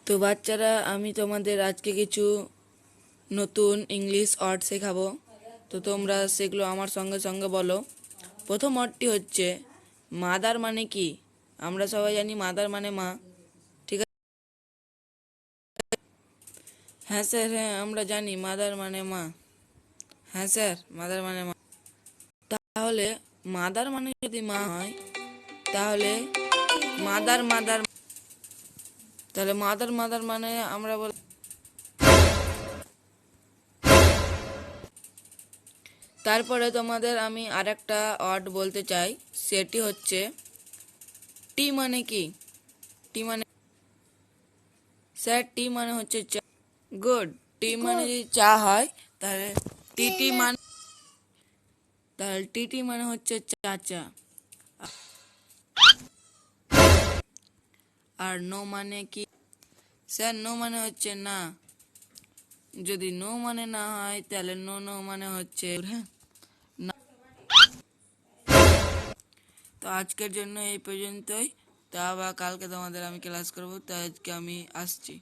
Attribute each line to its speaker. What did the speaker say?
Speaker 1: তো বাচ্চারা, আমি তোমাদের আজকে কিছু নতুন ইংলিশ ওয়ার্ড শেখাবো। তো তোমরা সেগুলো আমার সঙ্গে সঙ্গে বলো। প্রথম ওয়ার্ডটি হচ্ছে মাদার মানে কি? আমরা সবাই জানি মাদার মানে মা, ঠিক আছে? হ্যাঁ স্যার, হ্যাঁ আমরা জানি মাদার মানে মা। হ্যাঁ স্যার, মাদার মানে মা। তাহলে মাদার মানে যদি মা হয়, তাহলে মাদার মাদার তাহলে মাদার মাদার মানে আমরা বল। তারপরে তোমাদের আমি আরেকটা ওয়ার্ড বলতে চাই, সেটি হচ্ছে টি মানে কি? টি মানে, স্যার টি মানে হচ্ছে চা। গুড। টি মানে যদি চা হয়, তাহলে টিটি মানে টিটি মানে হচ্ছে চাচা। আর নো মানে কি? স্যার নো মানে হচ্ছে না। যদি নো মানে না হয়, তাহলে নো নো মানে হচ্ছে হ্যাঁ না। তো আজকের জন্য এই পর্যন্তই। তা আবার কালকে তোমাদের আমি ক্লাস করবো, তো আজকে আমি আসছি।